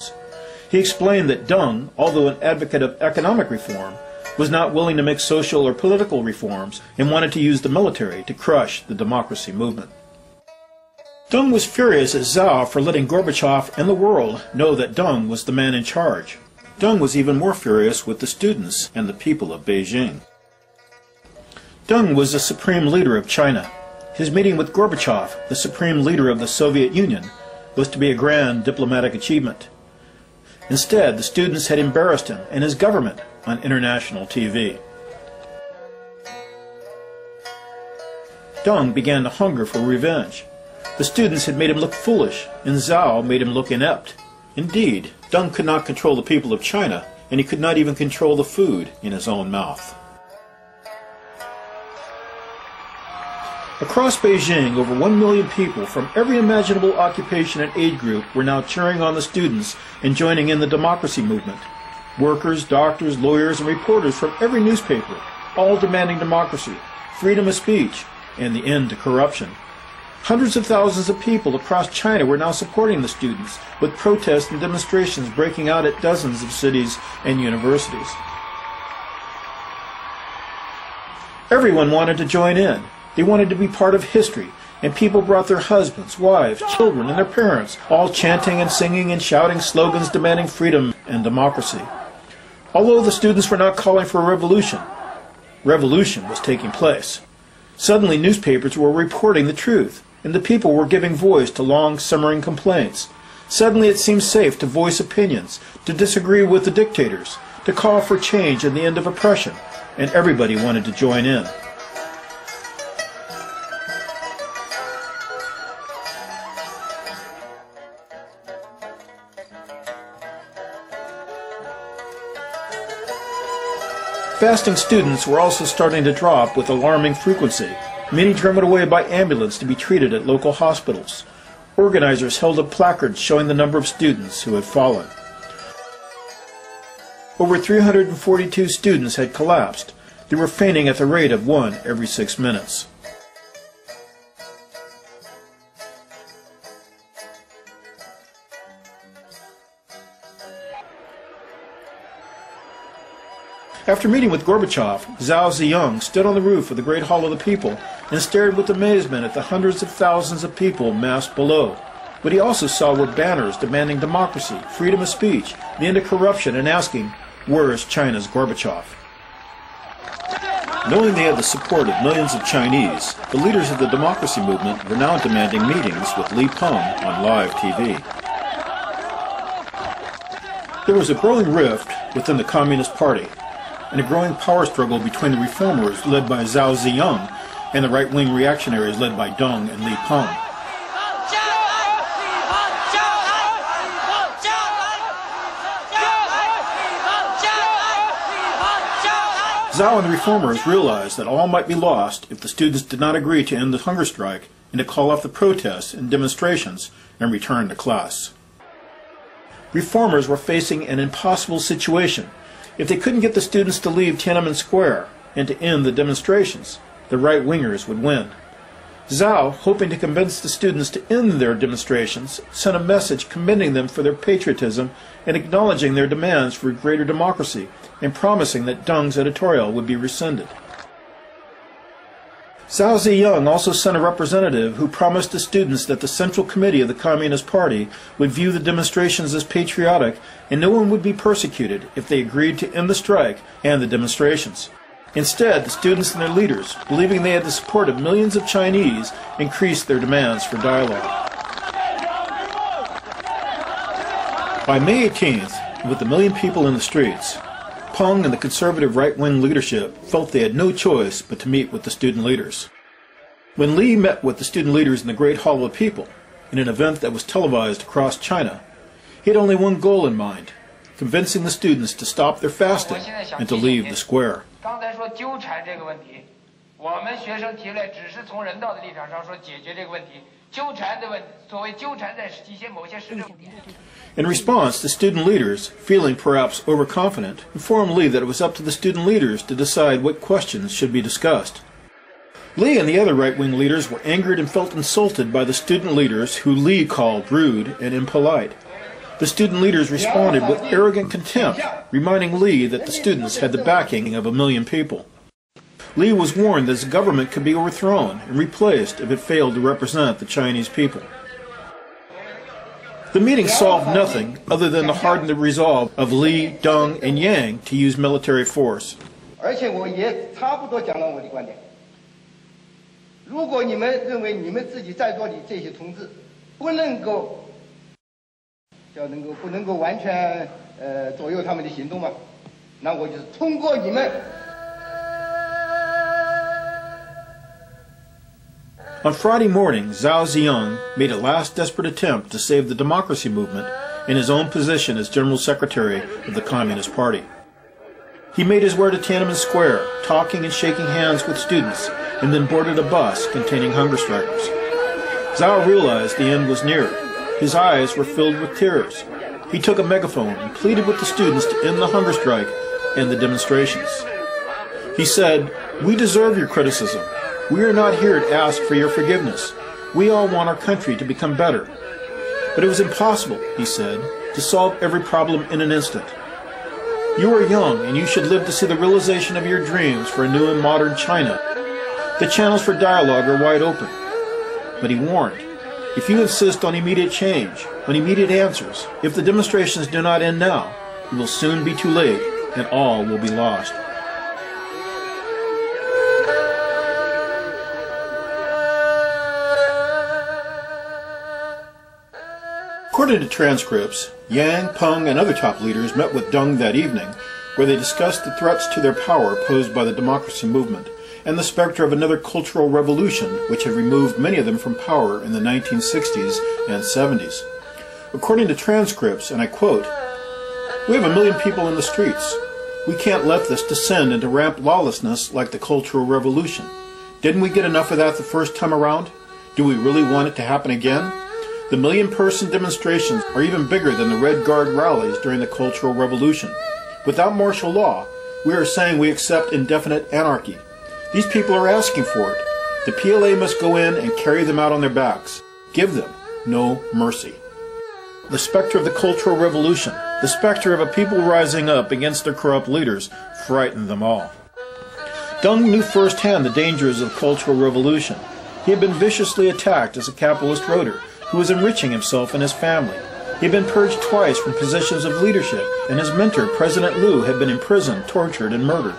students. He explained that Deng, although an advocate of economic reform, was not willing to make social or political reforms and wanted to use the military to crush the democracy movement. Deng was furious at Zhao for letting Gorbachev and the world know that Deng was the man in charge. Deng was even more furious with the students and the people of Beijing. Deng was the supreme leader of China. His meeting with Gorbachev, the supreme leader of the Soviet Union, was to be a grand diplomatic achievement. Instead, the students had embarrassed him and his government on international TV. Deng began to hunger for revenge. The students had made him look foolish, and Zhao made him look inept. Indeed, Deng could not control the people of China, and he could not even control the food in his own mouth. Across Beijing, over 1 million people from every imaginable occupation and age group were now cheering on the students and joining in the democracy movement. Workers, doctors, lawyers, and reporters from every newspaper, all demanding democracy, freedom of speech, and the end to corruption. Hundreds of thousands of people across China were now supporting the students, with protests and demonstrations breaking out at dozens of cities and universities. Everyone wanted to join in. They wanted to be part of history, and people brought their husbands, wives, children, and their parents, all chanting and singing and shouting slogans demanding freedom and democracy. Although the students were not calling for a revolution, revolution was taking place. Suddenly newspapers were reporting the truth, and the people were giving voice to long simmering complaints. Suddenly it seemed safe to voice opinions, to disagree with the dictators, to call for change and the end of oppression, and everybody wanted to join in. Fasting students were also starting to drop with alarming frequency, many driven away by ambulance to be treated at local hospitals. Organizers held up placards showing the number of students who had fallen. Over 342 students had collapsed. They were fainting at the rate of 1 every 6 minutes. After meeting with Gorbachev, Zhao Ziyang stood on the roof of the Great Hall of the People and stared with amazement at the hundreds of thousands of people massed below. What he also saw were banners demanding democracy, freedom of speech, the end of corruption, and asking, "Where is China's Gorbachev?" Knowing they had the support of millions of Chinese, the leaders of the democracy movement were now demanding meetings with Li Peng on live TV. There was a growing rift within the Communist Party, and a growing power struggle between the reformers led by Zhao Ziyang and the right-wing reactionaries led by Deng and Li Peng. Zhao and the reformers realized that all might be lost if the students did not agree to end the hunger strike and to call off the protests and demonstrations and return to class. Reformers were facing an impossible situation. If they couldn't get the students to leave Tiananmen Square and to end the demonstrations, the right-wingers would win. Zhao, hoping to convince the students to end their demonstrations, sent a message commending them for their patriotism and acknowledging their demands for greater democracy and promising that Deng's editorial would be rescinded. Zhao Ziyang also sent a representative who promised the students that the Central Committee of the Communist Party would view the demonstrations as patriotic and no one would be persecuted if they agreed to end the strike and the demonstrations. Instead, the students and their leaders, believing they had the support of millions of Chinese, increased their demands for dialogue. By May 18th, with a million people in the streets, Peng and the conservative right-wing leadership felt they had no choice but to meet with the student leaders. When Li met with the student leaders in the Great Hall of the People, in an event that was televised across China, he had only one goal in mind: convincing the students to stop their fasting and to leave the square. In response, the student leaders, feeling perhaps overconfident, informed Li that it was up to the student leaders to decide what questions should be discussed. Li and the other right-wing leaders were angered and felt insulted by the student leaders, who Li called rude and impolite. The student leaders responded with arrogant contempt, reminding Li that the students had the backing of 1 million people. Li was warned that his government could be overthrown and replaced if it failed to represent the Chinese people. The meeting solved nothing other than to harden the resolve of Li, Deng, and Yang to use military force. 而且我也差不多讲了我的观点。如果你们认为你们自己在座的这些同志不能够完全左右他们的行动嘛，那我就是通过你们。 On Friday morning, Zhao Ziyang made a last desperate attempt to save the democracy movement in his own position as General Secretary of the Communist Party. He made his way to Tiananmen Square, talking and shaking hands with students, and then boarded a bus containing hunger strikers. Zhao realized the end was near. His eyes were filled with tears. He took a megaphone and pleaded with the students to end the hunger strike and the demonstrations. He said, "We deserve your criticism. We are not here to ask for your forgiveness. We all want our country to become better. But it was impossible," he said, "to solve every problem in an instant. You are young and you should live to see the realization of your dreams for a new and modern China. The channels for dialogue are wide open." But he warned, if you insist on immediate change, on immediate answers, if the demonstrations do not end now, it will soon be too late and all will be lost. According to transcripts, Yang, Peng, and other top leaders met with Deng that evening, where they discussed the threats to their power posed by the democracy movement and the specter of another cultural revolution which had removed many of them from power in the 1960s and 70s. According to transcripts, and I quote, "We have 1 million people in the streets. We can't let this descend into rampant lawlessness like the Cultural Revolution. Didn't we get enough of that the first time around? Do we really want it to happen again? The 1 million-person demonstrations are even bigger than the Red Guard rallies during the Cultural Revolution. Without martial law, we are saying we accept indefinite anarchy. These people are asking for it. The PLA must go in and carry them out on their backs. Give them no mercy." The specter of the Cultural Revolution, the specter of a people rising up against their corrupt leaders, frightened them all. Deng knew firsthand the dangers of the Cultural Revolution. He had been viciously attacked as a capitalist voter who was enriching himself and his family. He had been purged twice from positions of leadership, and his mentor, President Liu, had been imprisoned, tortured, and murdered.